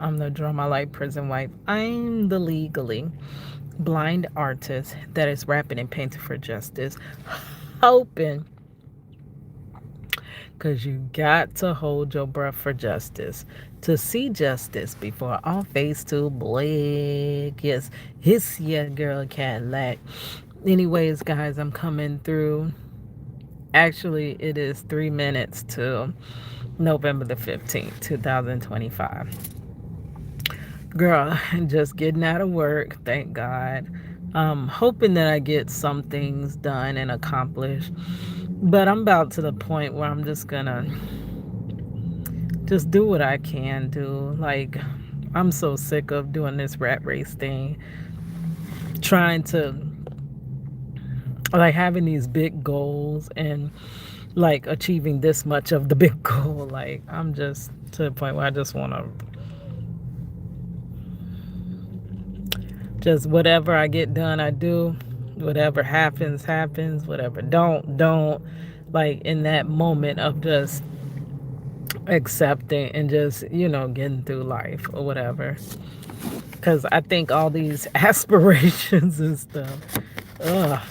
I'm the Drama Light Prison Wife. I'm the legally blind artist that is rapping and painting for justice, hoping, because you got to hold your breath for justice, to see justice before all face to black. Yes, his your girl Cadillac. Anyways, guys, I'm coming through. Actually, it is 3 minutes to November the 15th, 2025. Girl, just getting out of work, thank God. Hoping that I get some things done and accomplished. But I'm about to the point where I'm just gonna just do what I can do. Like, I'm so sick of doing this rat race thing, trying to, like, having these big goals and, like, achieving this much of the big goal. Like, I'm just to the point where I just want to just whatever I get done, I do. Whatever happens, happens. Whatever don't. Like, in that moment of just accepting and just, getting through life or whatever. Because I think all these aspirations and stuff, ugh,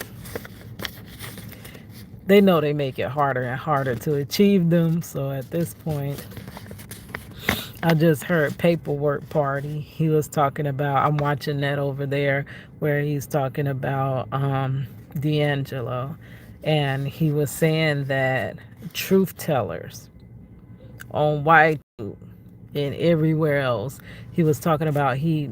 they know they make it harder and harder to achieve them. So at this point, I just heard Paperwork Party. He was talking about, I'm watching that over there where he's talking about D'Angelo. And he was saying that truth tellers on white and everywhere else, he was talking about he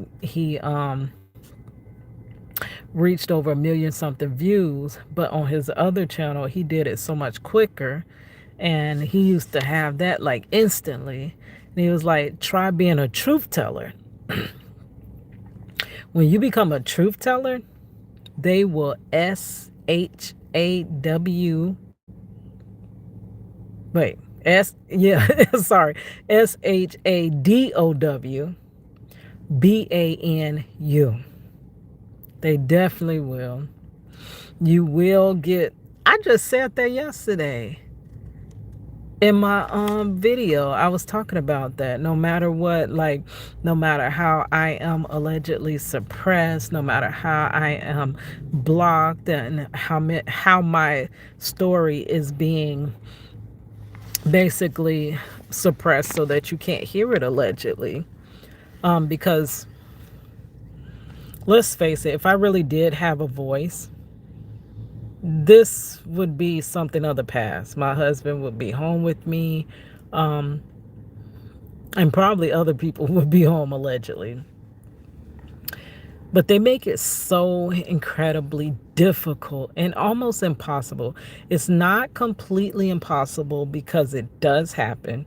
reached over 1 million something views, but on his other channel he did it so much quicker, and he used to have that like instantly. And he was like, try being a truth teller. When you become a truth teller, they will SHAW, wait, sorry, SHADOWBANU. They definitely will. You will get, I just said that yesterday in my video. I was talking about that. No matter what, like, no matter how I am allegedly suppressed, no matter how I am blocked, and how my story is being basically suppressed so that you can't hear it allegedly, because let's face it, if I really did have a voice, this would be something of the past. My husband would be home with me, and probably other people would be home allegedly. But they make it so incredibly difficult and almost impossible. It's not completely impossible because it does happen,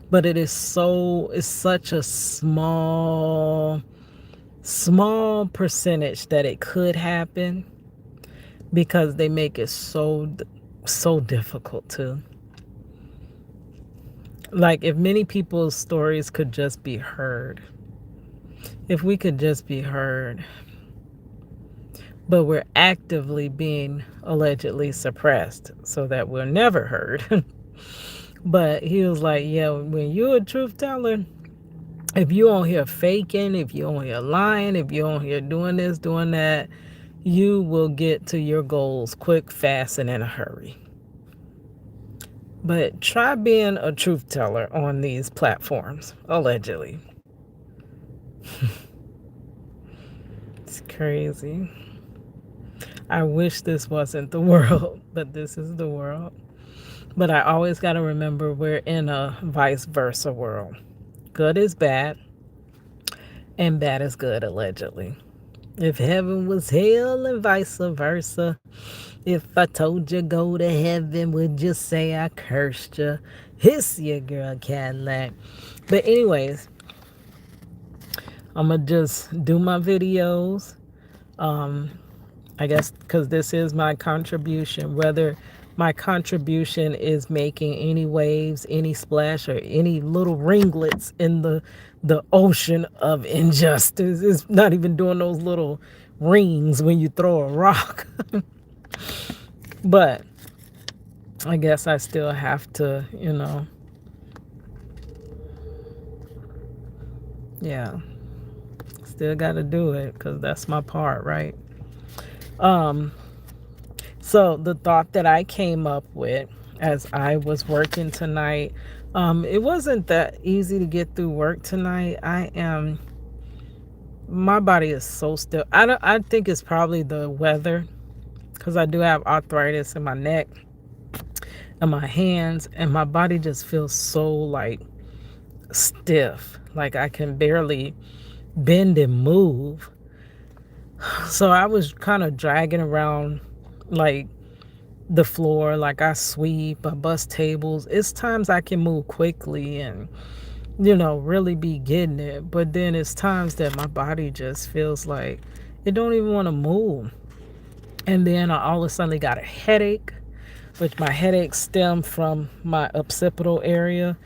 but it's such a small percentage that it could happen, because they make it so difficult to, like, if many people's stories could just be heard, if we could just be heard, but we're actively being allegedly suppressed so that we're never heard. But he was like, yeah, when you're a truth teller, if you on here faking, if you on here lying, if you on here doing this, doing that, you will get to your goals quick, fast, and in a hurry. But try being a truth teller on these platforms, allegedly. It's crazy. I wish this wasn't the world, but this is the world. But I always got to remember we're in a vice versa world. Good is bad, and bad is good, allegedly. If heaven was hell and vice versa, if I told you go to heaven, would you say I cursed you? Hiss your girl Cadillac. But anyways, I'm going to just do my videos. I guess because this is my contribution, whether my contribution is making any waves, any splash, or any little ringlets in the ocean of injustice. It's not even doing those little rings when you throw a rock. But I guess I still have to, Yeah, still got to do it because that's my part, right? Um, so the thought that I came up with as I was working tonight, it wasn't that easy to get through work tonight. My body is so still. I think it's probably the weather because I do have arthritis in my neck and my hands, and my body just feels so like stiff. Like I can barely bend and move. So I was kind of dragging around like the floor, like I sweep, I bust tables. It's times I can move quickly and, really be getting it. But then it's times that my body just feels like it don't even want to move. And then I all of a sudden got a headache, which my headache stemmed from my occipital area.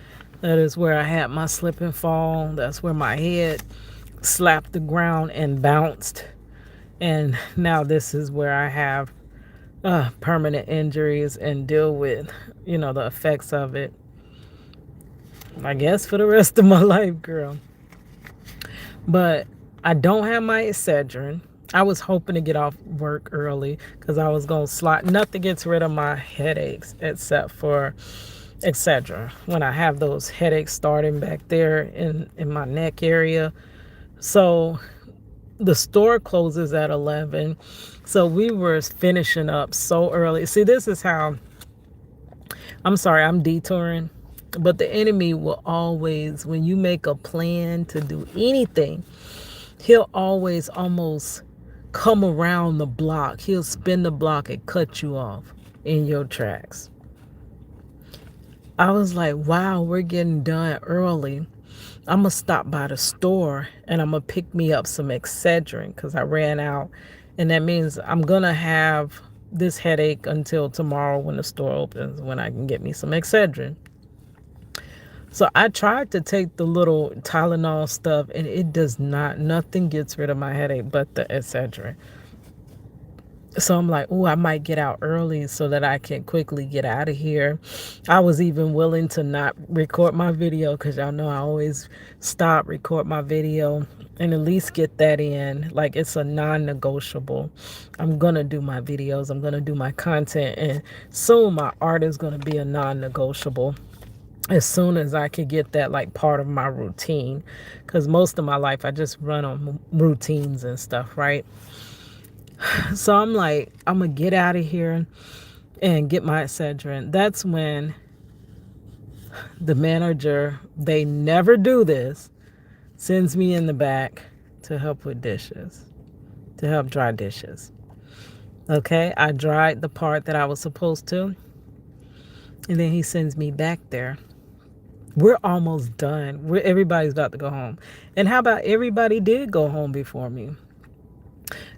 That is where I had my slip and fall. That's where my head slapped the ground and bounced. And now this is where I have permanent injuries and deal with, the effects of it, I guess, for the rest of my life, girl. But I don't have my Excedrin. I was hoping to get off work early because I was going to slot. Nothing gets rid of my headaches except for Excedrin. When I have those headaches starting back there in my neck area. So the store closes at 11. So we were finishing up so early. See, this is how, I'm sorry, I'm detouring. But the enemy will always, when you make a plan to do anything, he'll always almost come around the block. He'll spin the block and cut you off in your tracks. I was like, wow, we're getting done early. I'm going to stop by the store and I'm going to pick me up some Excedrin because I ran out. And that means I'm going to have this headache until tomorrow when the store opens, when I can get me some Excedrin. So I tried to take the little Tylenol stuff and it does not, nothing gets rid of my headache but the Excedrin. So I'm like, oh, I might get out early so that I can quickly get out of here. I was even willing to not record my video because y'all know I always stop, record my video, and at least get that in. Like it's a non-negotiable. I'm going to do my videos. I'm going to do my content. And soon my art is going to be a non-negotiable. As soon as I could get that like part of my routine. Because most of my life I just run on routines and stuff, right? So I'm like, I'm going to get out of here and get my Excedrin. That's when the manager, they never do this, sends me in the back to help with dishes, to help dry dishes. Okay, I dried the part that I was supposed to. And then he sends me back there. We're almost done. Everybody's about to go home. And how about everybody did go home before me?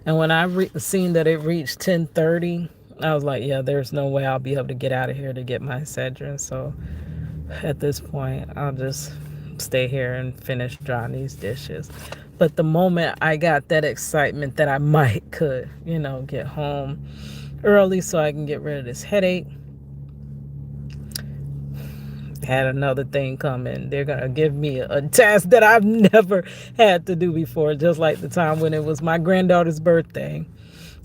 And when I seen that it reached 10:30, I was like, yeah, there's no way I'll be able to get out of here to get my Excedrin. So at this point, I'll just stay here and finish drying these dishes. But the moment I got that excitement that I could, get home early so I can get rid of this headache, had another thing coming. They're going to give me a task that I've never had to do before, just like the time when it was my granddaughter's birthday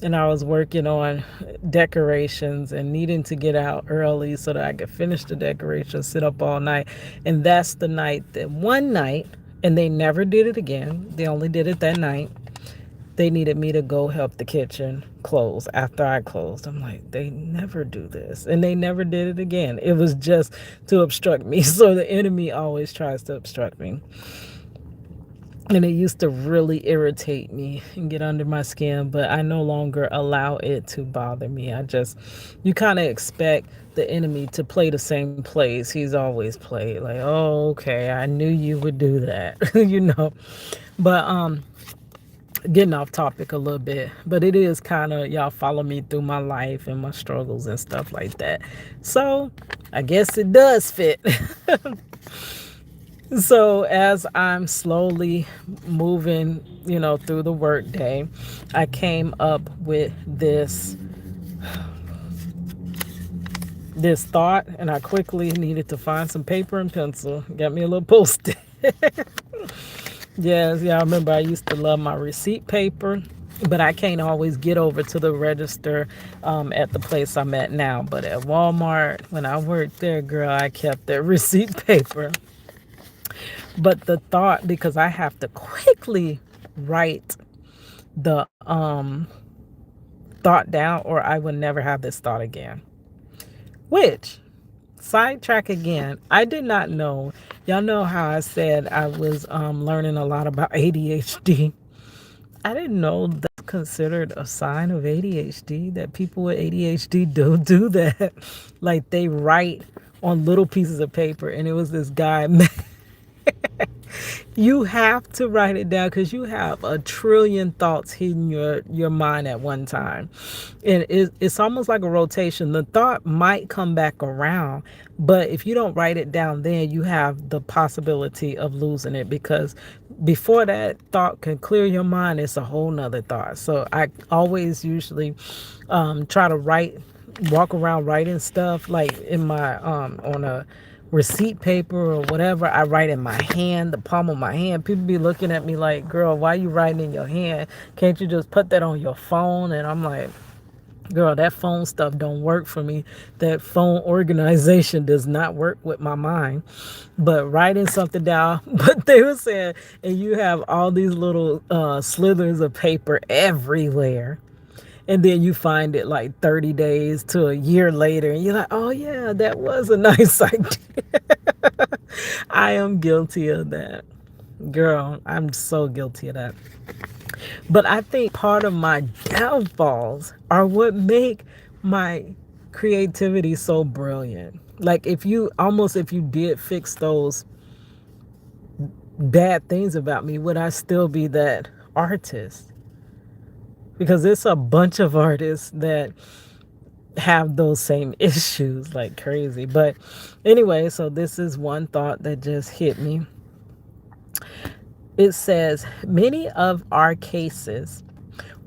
and I was working on decorations and needing to get out early so that I could finish the decorations, sit up all night. And that's the one night, and they never did it again. They only did it that night. They needed me to go help the kitchen close after I closed. I'm like, they never do this. And they never did it again. It was just to obstruct me. So the enemy always tries to obstruct me. And it used to really irritate me and get under my skin, but I no longer allow it to bother me. You kind of expect the enemy to play the same plays he's always played. Like, oh, okay, I knew you would do that, But, getting off topic a little bit, but it is kind of, y'all follow me through my life and my struggles and stuff like that. So I guess it does fit. So as I'm slowly moving, through the work day, I came up with this thought, and I quickly needed to find some paper and pencil. Got me a little Post-it. Yes, yeah, I remember I used to love my receipt paper, but I can't always get over to the register at the place I'm at now. But at Walmart, when I worked there, girl, I kept that receipt paper. But the thought, because I have to quickly write the thought down, or I would never have this thought again. Which, sidetrack again, I did not know. Y'all know how I said I was learning a lot about ADHD. I didn't know that's considered a sign of ADHD, that people with ADHD don't do that. Like they write on little pieces of paper, and it was this guy. You have to write it down because you have a trillion thoughts hitting your mind at one time. And it's almost like a rotation. The thought might come back around, but if you don't write it down, then you have the possibility of losing it, because before that thought can clear your mind, it's a whole nother thought. So I always usually try to walk around writing stuff like in my on a receipt paper or whatever. I write in my hand, the palm of my hand. People be looking at me like, girl, why you writing in your hand? Can't you just put that on your phone? And I'm like, girl, that phone stuff don't work for me. That phone organization does not work with my mind. But writing something down, but they were saying, and you have all these little slithers of paper everywhere. And then you find it like 30 days to a year later, and you're like, oh, yeah, that was a nice idea. I am guilty of that. Girl, I'm so guilty of that. But I think part of my downfalls are what make my creativity so brilliant. Like if you did fix those bad things about me, would I still be that artist? Because it's a bunch of artists that have those same issues like crazy. But anyway, so this is one thought that just hit me. It says, many of our cases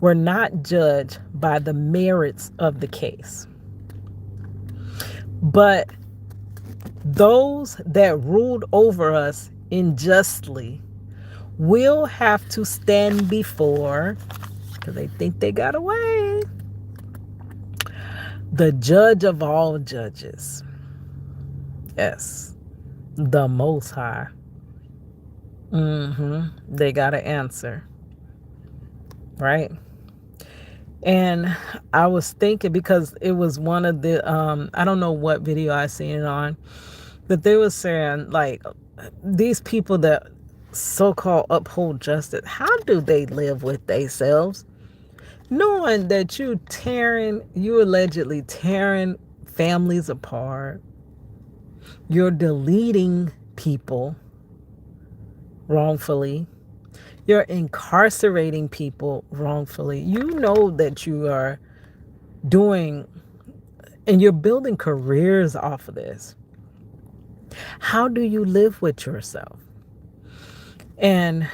were not judged by the merits of the case, but those that ruled over us unjustly will have to stand before, because they think they got away, the judge of all judges. Yes, the Most High. They got to answer, right? And I was thinking, because it was one of the, I don't know what video I seen it on, but they were saying, like, these people that so-called uphold justice, how do they live with themselves? Knowing that you allegedly tearing families apart, you're deleting people wrongfully, you're incarcerating people wrongfully. You know that you are doing, and you're building careers off of this. How do you live with yourself? And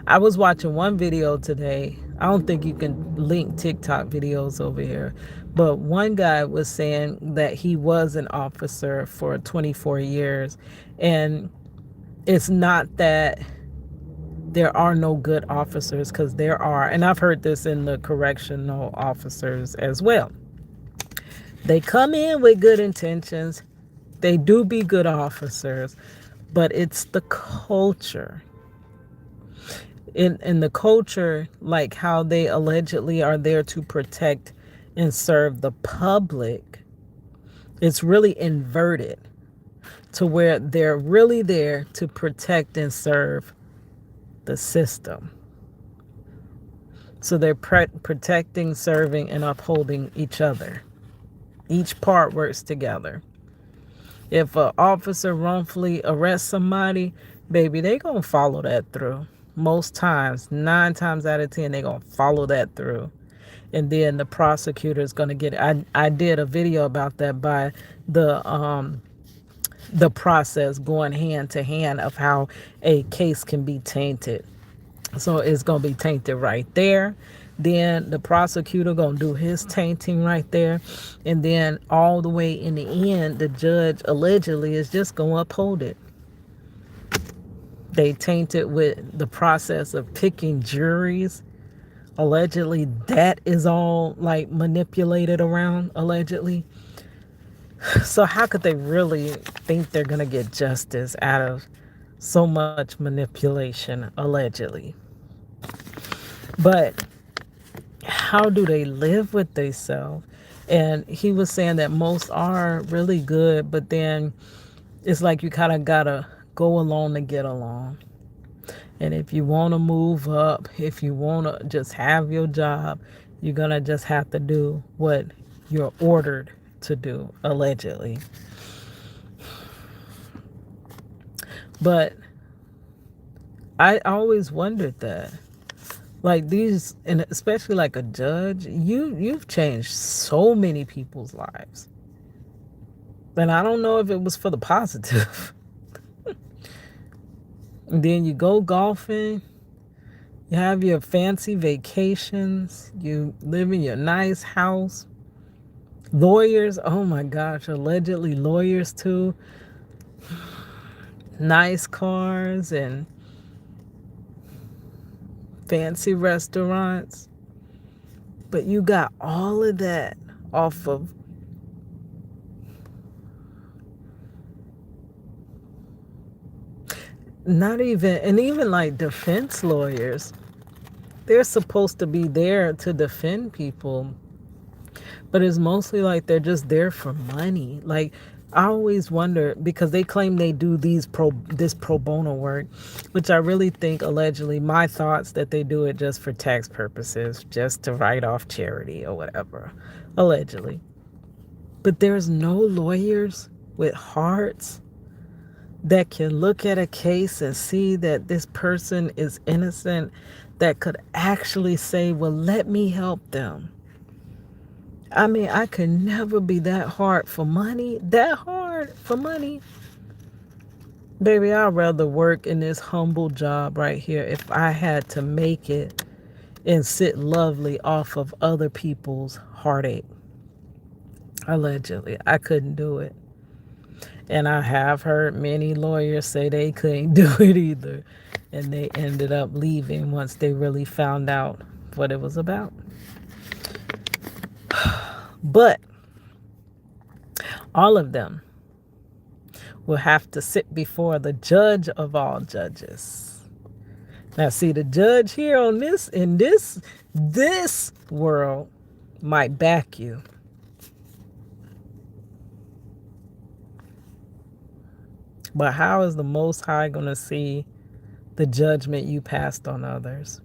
I was watching one video today. I don't think you can link TikTok videos over here, but one guy was saying that he was an officer for 24 years. And it's not that there are no good officers, because there are. And I've heard this in the correctional officers as well. They come in with good intentions. They do be good officers, but it's the culture. In the culture, like how they allegedly are there to protect and serve the public, it's really inverted to where they're really there to protect and serve the system. So they're protecting, serving, and upholding each other. Each part works together. If an officer wrongfully arrests somebody, baby, they gonna follow that through. Most times, 9 times out of 10, they gonna follow that through. And then the prosecutor is gonna get it. I did a video about that, by the process going hand to hand of how a case can be tainted. So it's gonna be tainted right there. Then the prosecutor gonna do his tainting right there, and then all the way in the end, the judge allegedly is just gonna uphold it. They taint it with the process of picking juries. Allegedly, that is all like manipulated around, allegedly. So, how could they really think they're going to get justice out of so much manipulation, allegedly? But how do they live with themselves? And he was saying that most are really good, but then it's like you kind of gotta go along to get along. And if you want to move up, if you want to just have your job, you're gonna just have to do what you're ordered to do, allegedly. But I always wondered that. Like these, and especially like a judge, you've changed so many people's lives. And I don't know if it was for the positive. And then you go golfing, you have your fancy vacations, you live in your nice house. Lawyers, oh my gosh, allegedly lawyers too. Nice cars and fancy restaurants. But you got all of that off of not even, and even like defense lawyers, they're supposed to be there to defend people, but it's mostly like they're just there for money. Like I always wonder because they claim they do this pro bono work, which I really think allegedly my thoughts that they do it just for tax purposes, just to write off charity or whatever, allegedly. But there's no lawyers with hearts that can look at a case and see that this person is innocent, that could actually say, well, let me help them. I mean, I could never be that hard for money. That hard for money. Baby, I'd rather work in this humble job right here if I had to make it and sit lovely off of other people's heartache. Allegedly, I couldn't do it. And I have heard many lawyers say they couldn't do it either. And they ended up leaving once they really found out what it was about. But all of them will have to sit before the judge of all judges. Now, see, the judge here on this world might back you. But how is the Most High going to see the judgment you passed on others?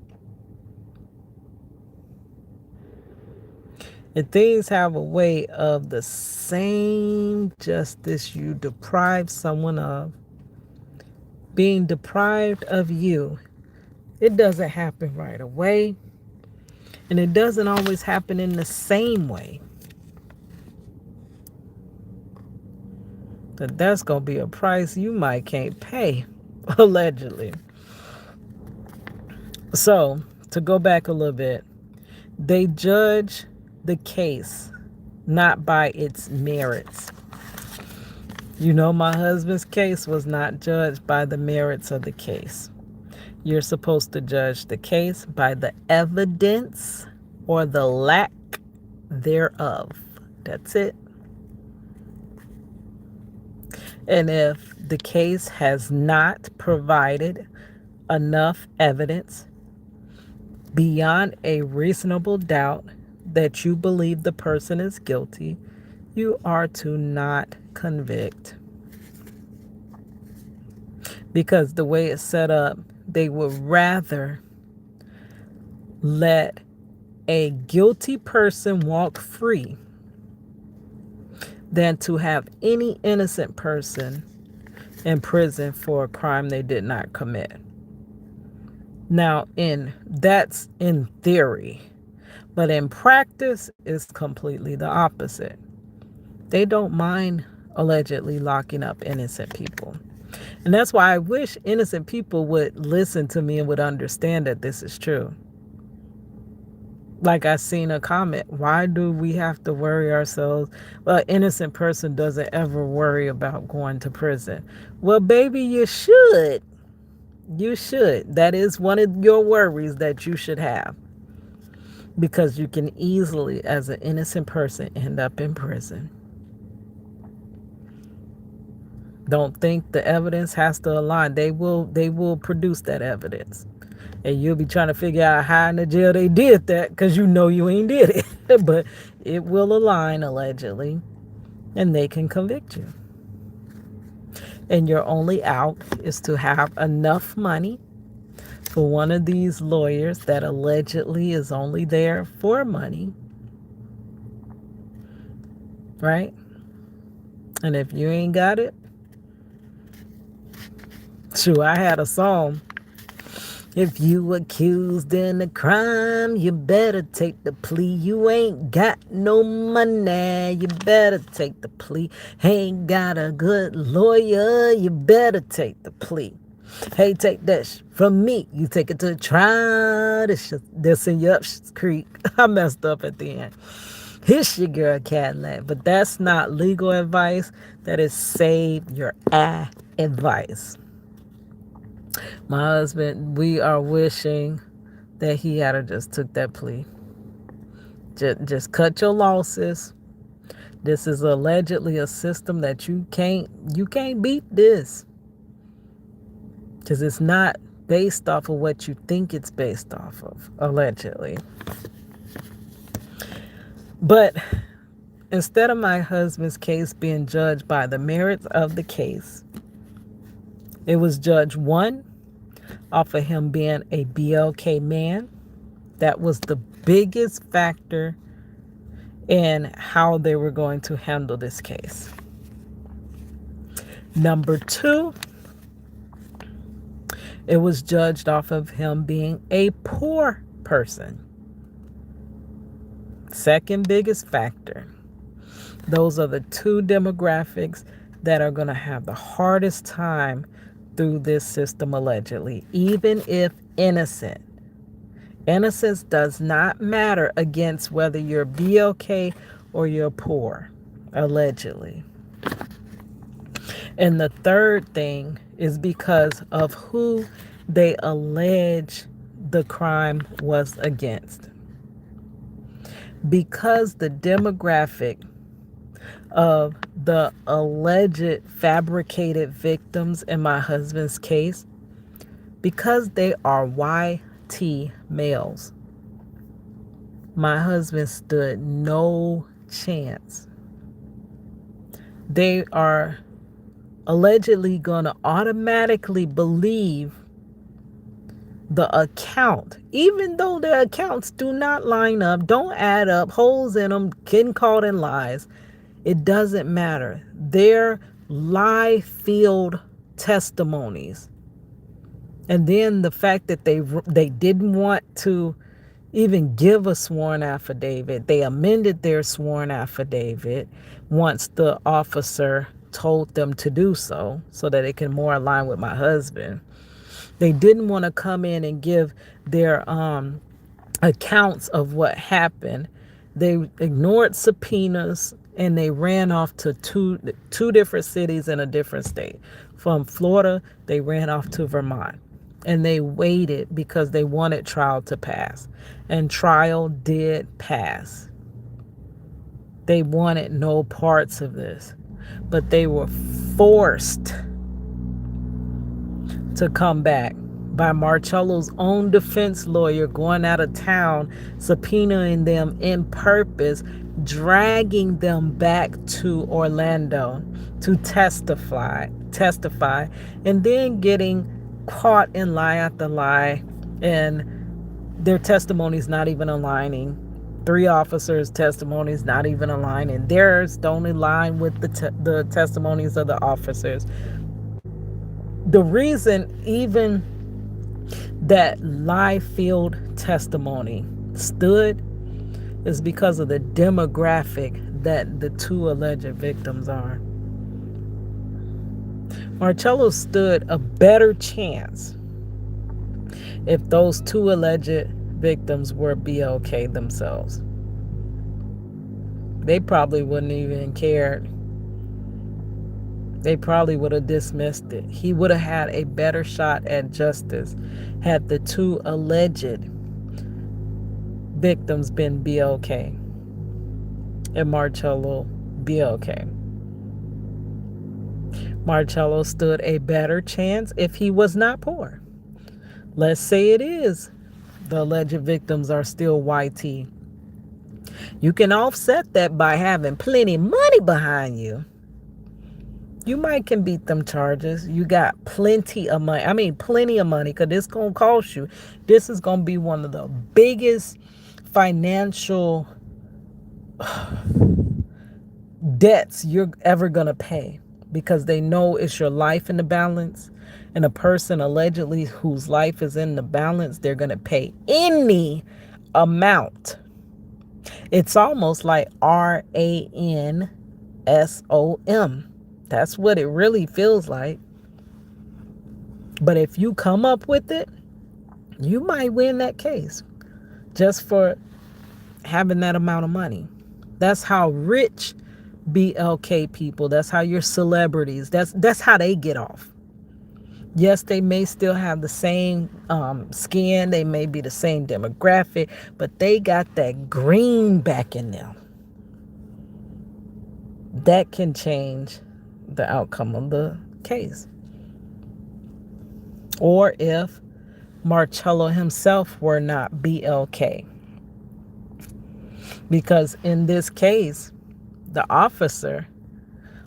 And things have a way of the same justice you deprive someone of being deprived of you. It doesn't happen right away, and it doesn't always happen in the same way. But that's going to be a price you might can't pay, allegedly. So, to go back a little bit, they judge the case not by its merits. You know, my husband's case was not judged by the merits of the case. You're supposed to judge the case by the evidence or the lack thereof. That's it. And if the case has not provided enough evidence beyond a reasonable doubt that you believe the person is guilty, you are to not convict. Because the way it's set up, they would rather let a guilty person walk free than to have any innocent person in prison for a crime they did not commit. Now, that's in theory, but in practice, it's completely the opposite. They don't mind allegedly locking up innocent people. And that's why I wish innocent people would listen to me and would understand that this is true. Like I seen a comment, why do we have to worry ourselves? Well, an innocent person doesn't ever worry about going to prison. Well, baby, you should. You should. That is one of your worries that you should have. Because you can easily, as an innocent person, end up in prison. Don't think the evidence has to align. They will produce that evidence. And you'll be trying to figure out how in the jail they did that because you know you ain't did it. But it will align allegedly and they can convict you. And your only out is to have enough money for one of these lawyers that allegedly is only there for money, right? And if you ain't got it, shoot, I had a song. If you accused in a crime, you better take the plea. You ain't got no money, you better take the plea. Ain't got a good lawyer, you better take the plea. Hey, take this from me. You take it to the trial. This in your creek. I messed up at the end. Here's your girl Cadillac. But that's not legal advice. That is save your advice. My husband, we are wishing that he had just took that plea. Just cut your losses. This is allegedly a system that you can't beat this. Because it's not based off of what you think it's based off of, allegedly. But instead of my husband's case being judged by the merits of the case, it was judged, one, off of him being a BLK man. That was the biggest factor in how they were going to handle this case. Number two, it was judged off of him being a poor person. Second biggest factor. Those are the two demographics that are going to have the hardest time through this system, allegedly, even if innocent. Innocence does not matter against whether you're BLK or you're poor, allegedly. And the third thing is because of who they allege the crime was against. Because the demographic of the alleged fabricated victims in my husband's case, because they are YT males, my husband stood no chance. They are allegedly going to automatically believe the account, even though the accounts do not line up, don't add up, holes in them, getting caught in lies. It doesn't matter. Their lie-filled testimonies. And then the fact that they didn't want to even give a sworn affidavit. They amended their sworn affidavit once the officer told them to do so that it can more align with my husband. They didn't want to come in and give their accounts of what happened. They ignored subpoenas and they ran off to two different cities in a different state. From Florida, they ran off to Vermont. And they waited because they wanted trial to pass. And trial did pass. They wanted no parts of this. But they were forced to come back by Marcello's own defense lawyer going out of town, subpoenaing them in purpose, dragging them back to Orlando to testify, and then getting caught in lie after lie, and their testimony's not even aligning. 3 officers' testimonies not even aligning. Theirs don't align with the testimonies of the officers. The reason even that lie-filled testimony stood is because of the demographic that the 2 alleged victims are. Marcello stood a better chance if those 2 alleged victims were BLK themselves. They probably wouldn't even care They probably would have dismissed it. He would have had a better shot at justice had the two alleged victims been BLK and Marcello BLK. Marcello stood a better chance if he was not poor. Let's say it is. The alleged victims are still YT. You can offset that by having plenty of money behind you. You might can beat them charges. You got plenty of money. I mean, plenty of money, because this going to cost you. This is going to be one of the biggest financial debts you're ever going to pay, because they know it's your life in the balance. And a person allegedly whose life is in the balance, they're going to pay any amount. It's almost like RANSOM. That's what it really feels like. But if you come up with it, you might win that case just for having that amount of money. That's how rich BLK people, that's how your celebrities, that's how they get off. Yes, they may still have the same skin, they may be the same demographic, but they got that green back in them. That can change the outcome of the case. Or if Marcello himself were not BLK. Because in this case, the officer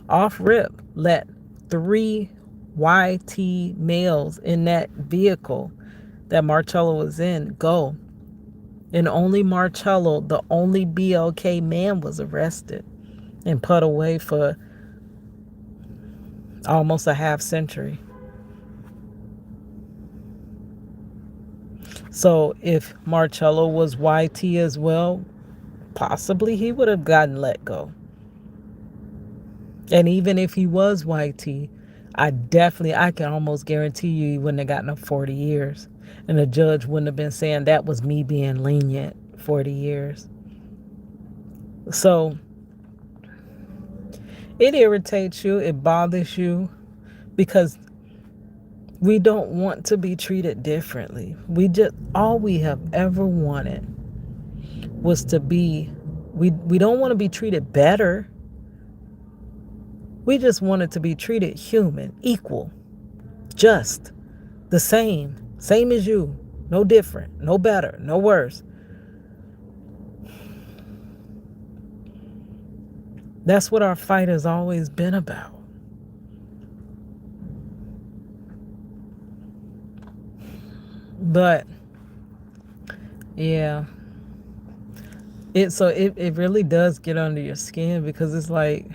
off rip let 3 YT males in that vehicle that Marcello was in go. And only Marcello, the only BLK man, was arrested and put away for almost a half century. So if Marcello was YT as well, possibly he would have gotten let go. And even if he was YT, I can almost guarantee you he wouldn't have gotten up 40 years. And the judge wouldn't have been saying that was me being lenient 40 years. So it irritates you, it bothers you, because we don't want to be treated differently. All we have ever wanted was to be, we don't want to be treated better. We just wanted to be treated human, equal, just, the same as you, no different, no better, no worse. That's what our fight has always been about. But yeah, it really does get under your skin, because it's like,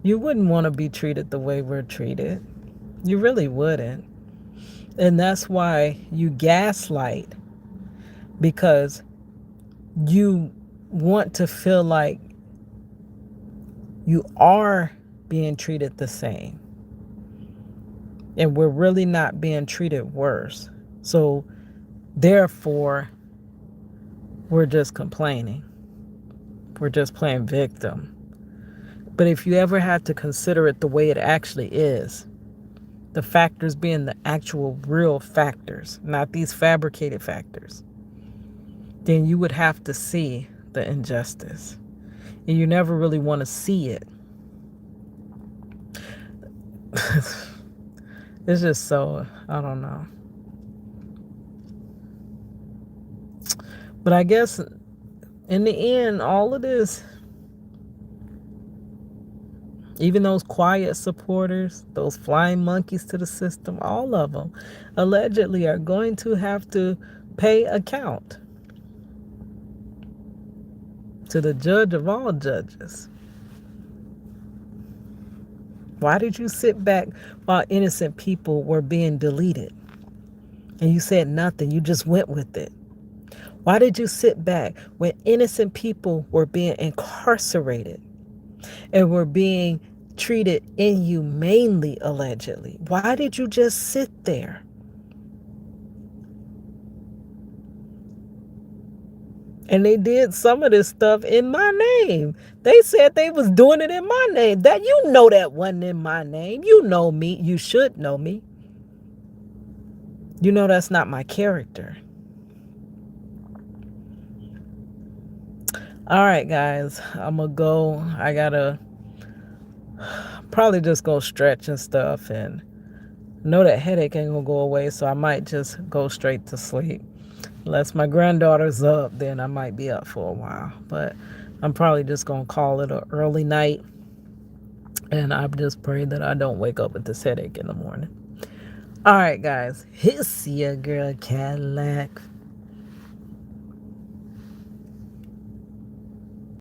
you wouldn't want to be treated the way we're treated. You really wouldn't. And that's why you gaslight, because you want to feel like you are being treated the same. And we're really not being treated worse. So therefore, we're just complaining. We're just playing victim. But if you ever had to consider it the way it actually is, the factors being the actual real factors, not these fabricated factors, then you would have to see the injustice. And you never really want to see it. It's just so, I don't know. But I guess in the end, all of this, even those quiet supporters, those flying monkeys to the system, all of them allegedly are going to have to pay account to the judge of all judges. Why did you sit back while innocent people were being deleted? And you said nothing, you just went with it. Why did you sit back when innocent people were being incarcerated and were being treated inhumanely, allegedly? Why did you just sit there And they did some of this stuff in my name. They said they was doing it in my name. That you know that wasn't in my name. You know me. You should know me. You know that's not my character. All right, guys. I'm going to go. I got to probably just go stretch and stuff, and know that headache ain't going to go away, so I might just go straight to sleep. Unless my granddaughter's up, then I might be up for a while. But I'm probably just going to call it an early night. And I just pray that I don't wake up with this headache in the morning. All right, guys. It's your girl Cadillac.